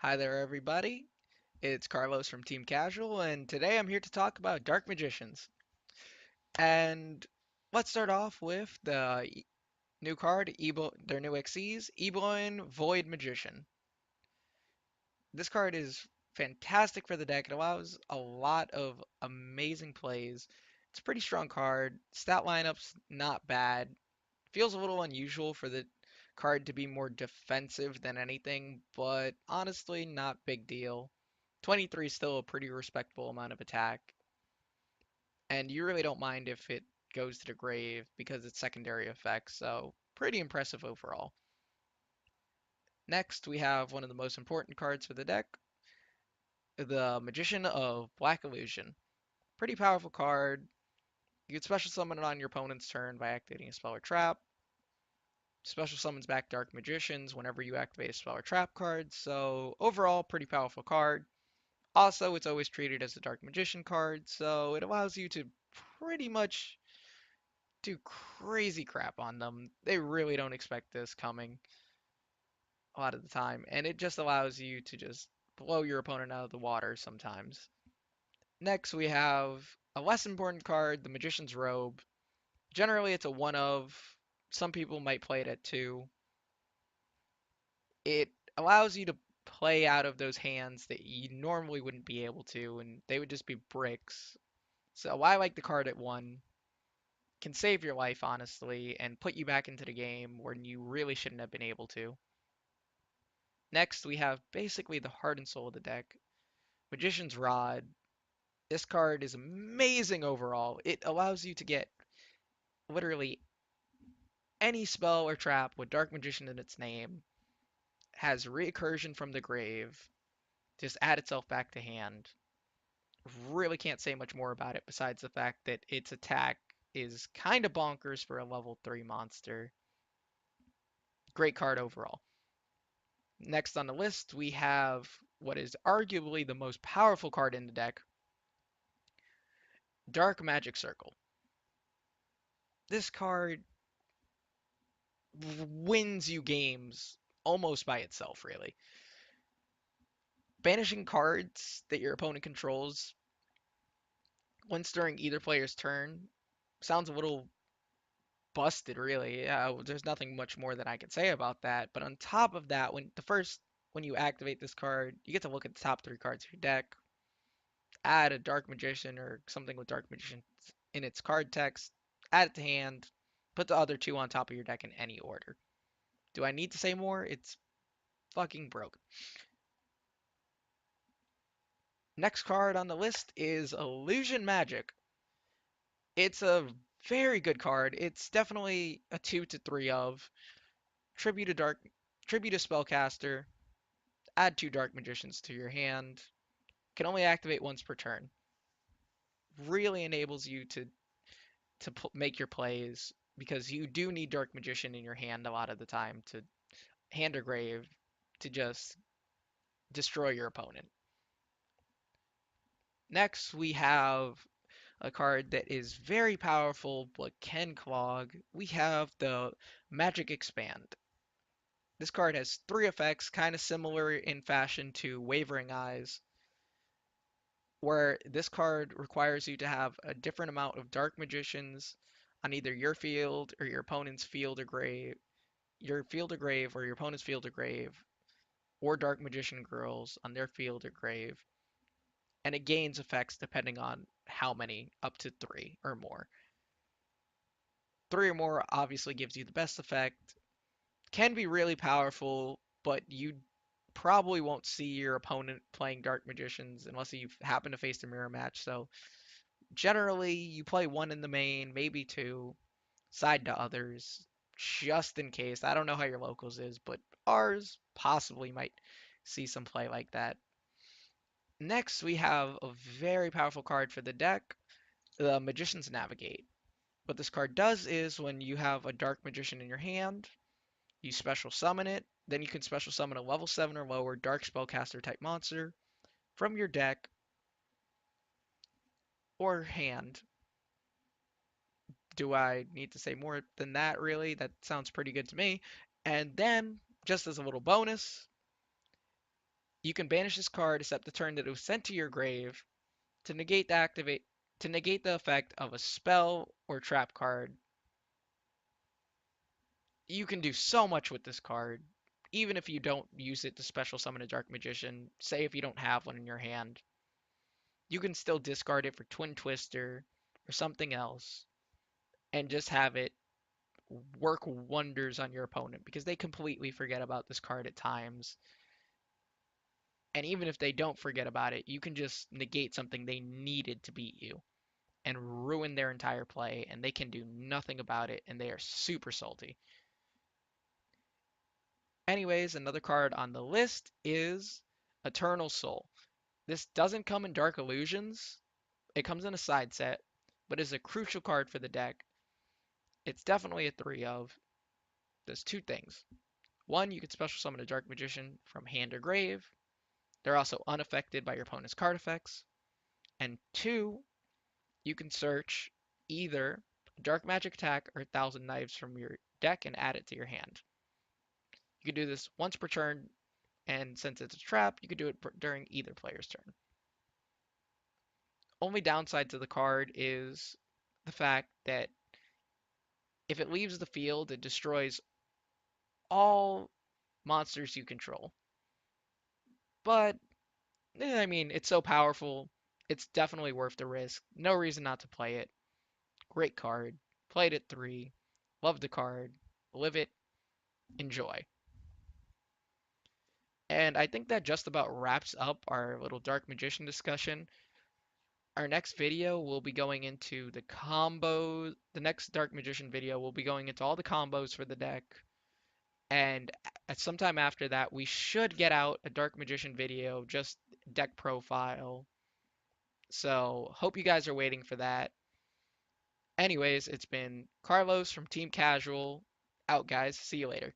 Hi there, everybody. It's Carlos from TeamCasual, and today I'm here to talk about Dark Magicians. And let's start off with the new card, their new XCs, Eboin Void Magician. This card is fantastic for the deck. It allows a lot of amazing plays. It's a pretty strong card. Stat lineup's not bad. Feels a little unusual for the card to be more defensive than anything, but honestly, not big deal. 23 is still a pretty respectable amount of attack, and you really don't mind if it goes to the grave because it's secondary effects, so pretty impressive overall. Next, we have one of the most important cards for the deck, the Magician of Black Illusion. Pretty powerful card. You can special summon it on your opponent's turn by activating a spell or trap. Special summons back Dark Magicians whenever you activate a spell or trap card, so overall, pretty powerful card. Also, it's always treated as a Dark Magician card, so it allows you to pretty much do crazy crap on them. They really don't expect this coming a lot of the time, and it just allows you to just blow your opponent out of the water sometimes. Next, we have a less important card, the Magician's Robe. Generally, it's a one of. Some people might play it at two. It allows you to play out of those hands that you normally wouldn't be able to, and they would just be bricks. So I like the card at one. Can save your life, honestly, and put you back into the game when you really shouldn't have been able to. Next, we have basically the heart and soul of the deck, Magician's Rod. This card is amazing overall. It allows you to get literally any spell or trap with Dark Magician in its name, has recursion from the grave, just add itself back to hand. Really can't say much more about it besides the fact that its attack is kind of bonkers for a level 3 monster. Great card overall. Next on the list, we have what is arguably the most powerful card in the deck, Dark Magic Circle. This card wins you games almost by itself, really. Banishing cards that your opponent controls once during either player's turn sounds a little busted, really. There's nothing much more that I can say about that. But on top of that, when you activate this card, you get to look at the top three cards of your deck, add a Dark Magician or something with Dark Magician in its card text, add it to hand, put the other two on top of your deck in any order. Do I need to say more? It's fucking broke. Next card on the list is Illusion Magic. It's a very good card. It's definitely a 2 to 3 of. Tribute a dark Tribute a spellcaster, add two Dark Magicians to your hand. Can only activate once per turn. Really enables you to make your plays because you do need Dark Magician in your hand a lot of the time to hand or grave to just destroy your opponent. Next, we have a card that is very powerful but can clog. We have the Magic Expand. This card has three effects, kind of similar in fashion to Wavering Eyes, where this card requires you to have a different amount of Dark Magicians on either your field or your opponent's field or grave, or your opponent's field or grave, or Dark Magician Girls on their field or grave, and it gains effects depending on how many, up to three or more. Three or more obviously gives you the best effect, can be really powerful, but you probably won't see your opponent playing Dark Magicians unless you happen to face a mirror match. So generally, you play one in the main, maybe two, side to others, just in case. I don't know how your locals is, but ours possibly might see some play like that. Next, we have a very powerful card for the deck, the Magician's Navigate. What this card does is when you have a Dark Magician in your hand, you special summon it, then you can special summon a level 7 or lower Dark Spellcaster type monster from your deck or hand. Do I need to say more than that, really? That sounds pretty good to me. And then, just as a little bonus, You can banish this card except the turn that it was sent to your grave to negate the effect of a spell or trap card. You can do so much with this card, even if you don't use it to special summon a Dark Magician. Say if you don't have one in your hand, you can still discard it for Twin Twister or something else, and just have it work wonders on your opponent because they completely forget about this card at times. And even if they don't forget about it, you can just negate something they needed to beat you and ruin their entire play, and they can do nothing about it, and they are super salty. Anyways, another card on the list is Eternal Soul. This doesn't come in Dark Illusions, it comes in a side set, but is a crucial card for the deck. It's definitely a 3 of. Does two things. One, you can special summon a Dark Magician from hand or grave. They're also unaffected by your opponent's card effects. And two, you can search either Dark Magic Attack or 1,000 Knives from your deck and add it to your hand. You can do this once per turn, and since it's a trap, you can do it during either player's turn. Only downside to the card is the fact that if it leaves the field, it destroys all monsters you control. But, I mean, it's so powerful, it's definitely worth the risk. No reason not to play it. Great card. Played it 3. Love the card. Live it. Enjoy. And I think that just about wraps up our little Dark Magician discussion. Our next video will be going into the combos. The next Dark Magician video will be going into all the combos for the deck. And at sometime after that, we should get out a Dark Magician video, just deck profile. So hope you guys are waiting for that. Anyways, it's been Carlos from Team Casual. Out, guys. See you later.